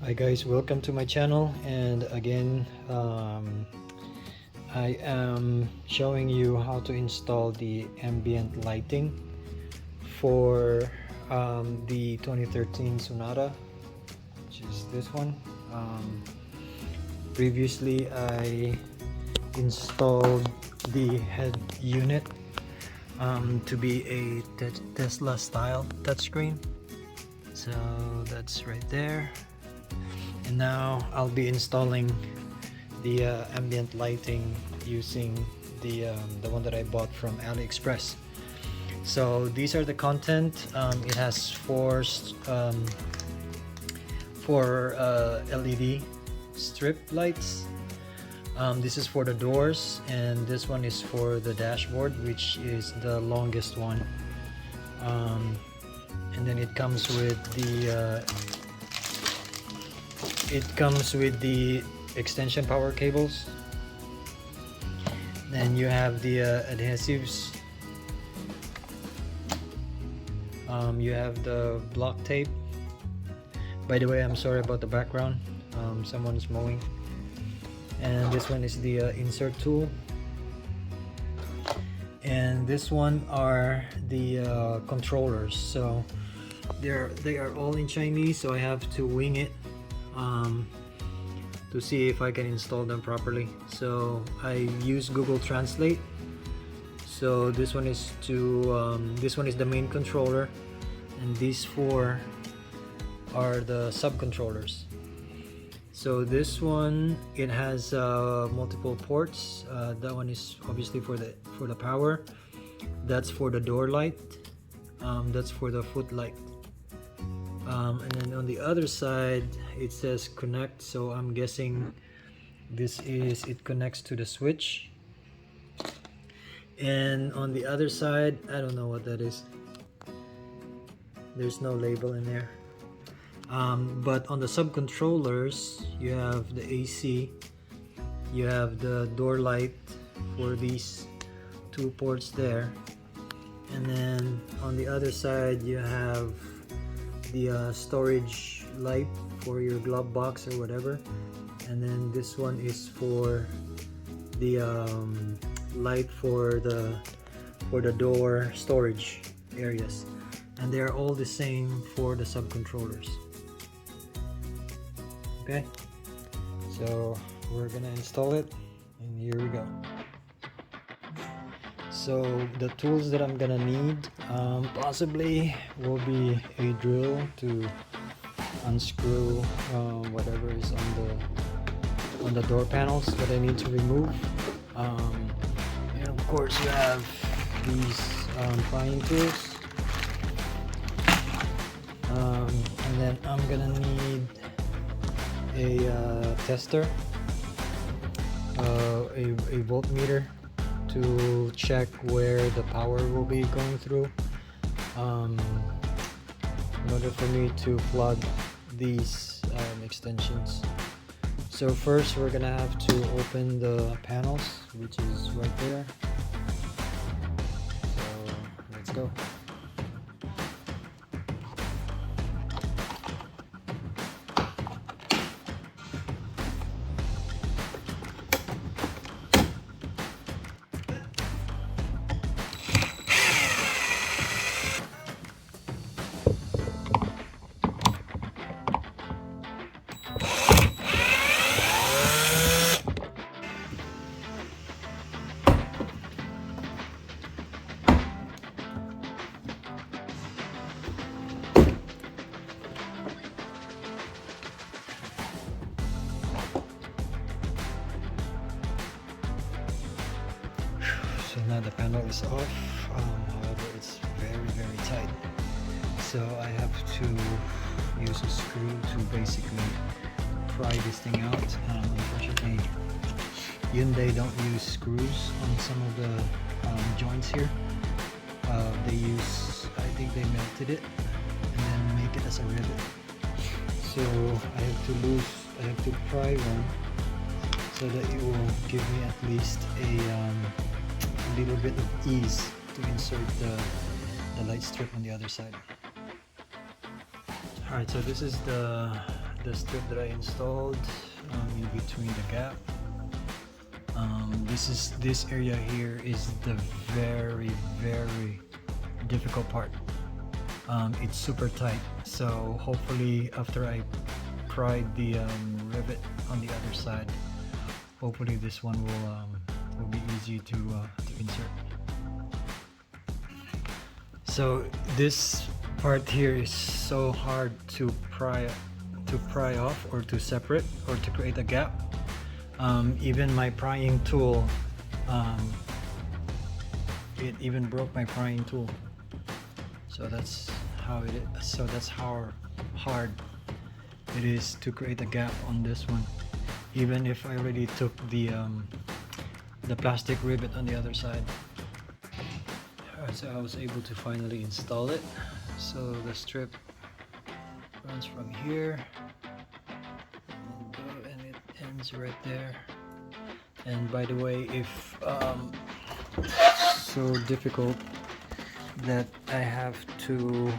Hi guys, welcome to my channel, and again I am showing you how to install the ambient lighting for the 2013 Sonata, which is this one. Previously I installed the head unit to be a Tesla style touchscreen, so that's right there. And now I'll be installing the ambient lighting using the one that I bought from AliExpress. So these are the content. It has four LED strip lights. This is for the doors, and this one is for the dashboard, which is the longest one. And then it comes with the extension power cables. Then you have the adhesives. You have the block tape. By the way, I'm sorry about the background. Someone's mowing. And this one is the insert tool. And this one are the controllers. So they are all in Chinese, so I have to wing it to see if I can install them properly. So I use Google Translate. So this one is the main controller, and these four are the sub-controllers. So this one, it has multiple ports. That one is obviously for the power. That's for the door light. That's for the foot light. And then on the other side it says connect, so I'm guessing it connects to the switch. And on the other side, I don't know what that is. There's no label in there. But on the sub-controllers, you have the AC, you have the door light for these two ports there, and then on the other side you have the storage light for your glove box or whatever. And then this one is for the light for the door storage areas, and they are all the same for the sub-controllers. Okay, so we're gonna install it, and here we go. So the tools that I'm gonna need possibly will be a drill to unscrew whatever is on the door panels that I need to remove. And of course you have these prying tools. And then I'm gonna need a tester, a voltmeter to check where the power will be going through, in order for me to plug these extensions. So first we're gonna have to open the panels, which is right there. So let's go. So now the panel is off. However, it's very tight, so I have to use a screw to basically pry this thing out. Unfortunately, Hyundai don't use screws on some of the joints here. They use, I think they melted it and then make it as a rivet. So I have to pry one so that it will give me at least a little bit of ease to insert the light strip on the other side. Alright, so this is the the strip that I installed in between the gap. This area here is the very difficult part. It's super tight, so hopefully after I pried the rivet on the other side, hopefully this one will be easy to insert. So this part here is so hard to pry off or to separate or to create a gap. Even my prying tool, it even broke my prying tool. So that's how it is. So that's how hard it is to create a gap on this one. Even if I already took the plastic rivet on the other side. Alright, so I was able to finally install it. So the strip runs from here and it ends right there. And by the way, if so difficult that I have to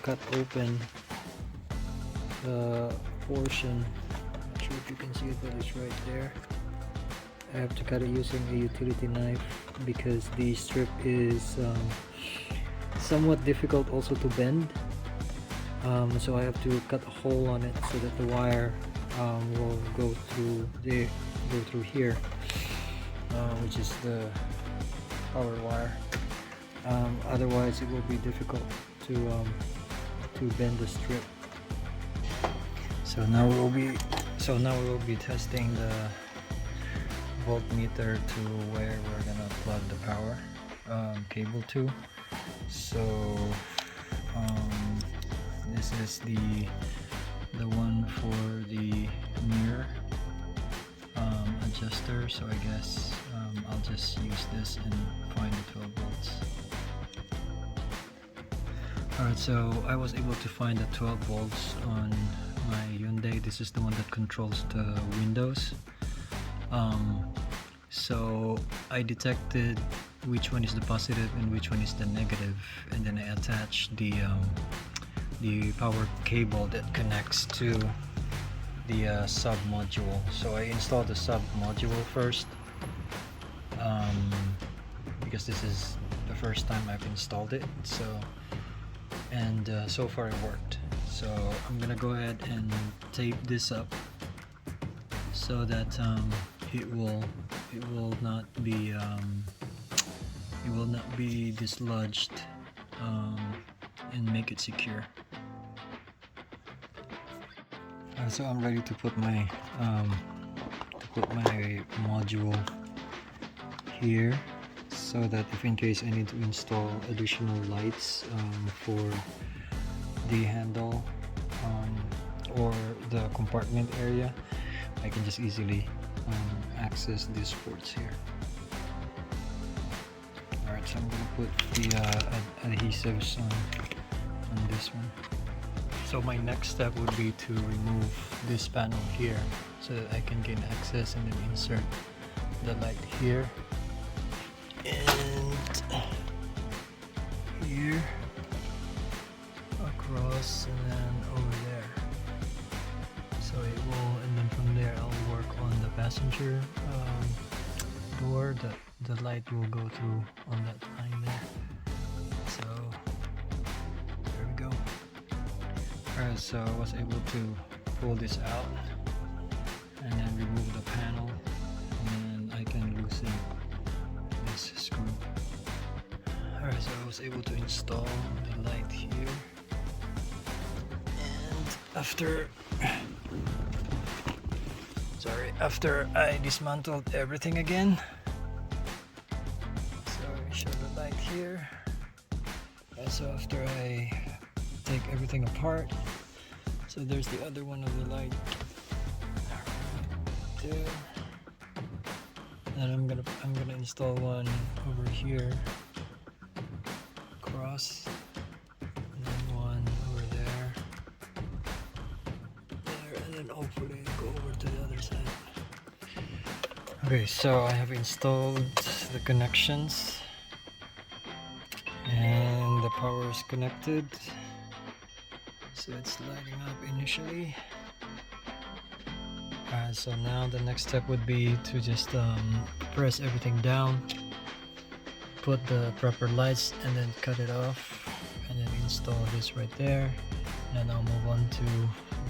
cut open the portion. Not sure if you can see it, but it's right there. I have to cut it using a utility knife because the strip is somewhat difficult also to bend. So I have to cut a hole on it so that the wire will go through here, which is the power wire. Otherwise, it will be difficult to bend the strip. So now we will be testing the voltmeter to where we're gonna plug the power cable to. So this is the one for the mirror adjuster. So I guess I'll just use this and find the 12 volts. Alright, so I was able to find the 12 volts on my Hyundai. This is the one that controls the windows. So I detected which one is the positive and which one is the negative, and then I attached the power cable that connects to the sub module. So I installed the sub module first because this is the first time I've installed it. So so far it worked. So I'm gonna go ahead and tape this up so that it will not be dislodged and make it secure. So I'm ready to put my module here, so that if in case I need to install additional lights for the handle or the compartment area, I can just easily access these ports here. Alright, so I'm going to put the adhesives on this one. So my next step would be to remove this panel here so that I can gain access and then insert the light here and here across and then over there. So it will, and then from there I'll work on the passenger door. The light will go through on that line there. So there we go. Alright, so I was able to pull this out and then remove the panel, and then I can loosen this screw. Alright, so I was able to install the light here, and after I dismantled everything again, so I show the light here. Also after I take everything apart, so there's the other one of the light right there. And I'm gonna install one over here across, and then one over there, and then hopefully go over to the other side. Okay, so I have installed the connections and the power is connected. So it's lighting up initially. Alright, so now the next step would be to just press everything down, put the proper lights, and then cut it off, and then install this right there, and then I'll move on to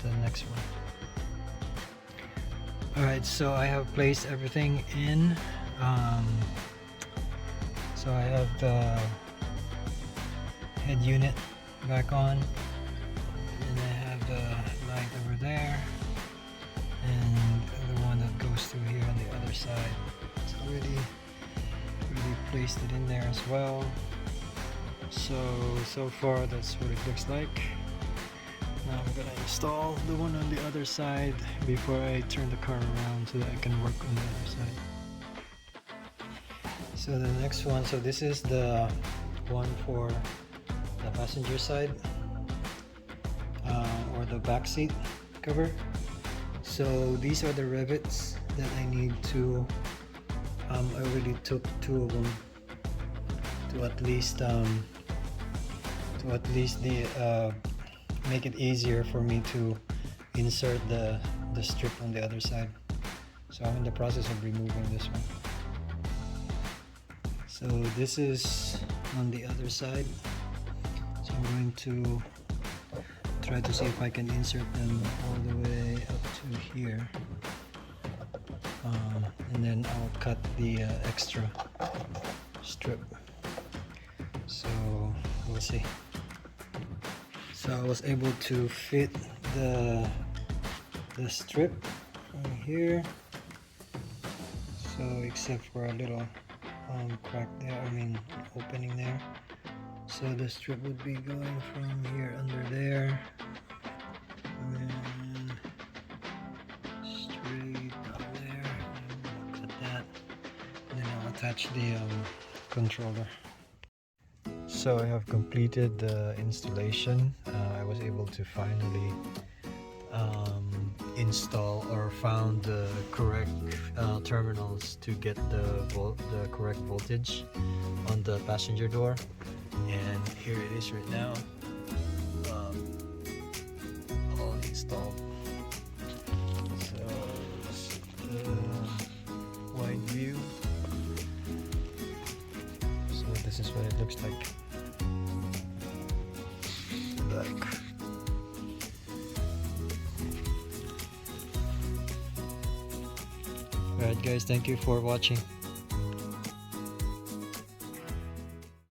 the next one. Alright, so I have placed everything in. So I have the head unit back on, and I have the light over there, and the one that goes through here on the other side. It's already placed it in there as well. So far that's what it looks like. Now I'm gonna install the one on the other side before I turn the car around so that I can work on the other side. So the next one, so this is the one for the passenger side, or the back seat cover. So these are the rivets that I need to, I already took 2 of them to at least make it easier for me to insert the strip on the other side. So I'm in the process of removing this one. So this is on the other side. So I'm going to try to see if I can insert them all the way up to here. And then I'll cut the extra strip. So we'll see. So I was able to fit the strip right here. So except for a little crack there, opening there. So the strip would be going from here under there and straight down there. And I'll cut that, and then I'll attach the controller. So I have completed the installation. I was able to finally install or found the correct terminals to get the correct voltage on the passenger door, and here it is right now, all installed. So this is the wide view. So this is what it looks like. Alright guys, thank you for watching.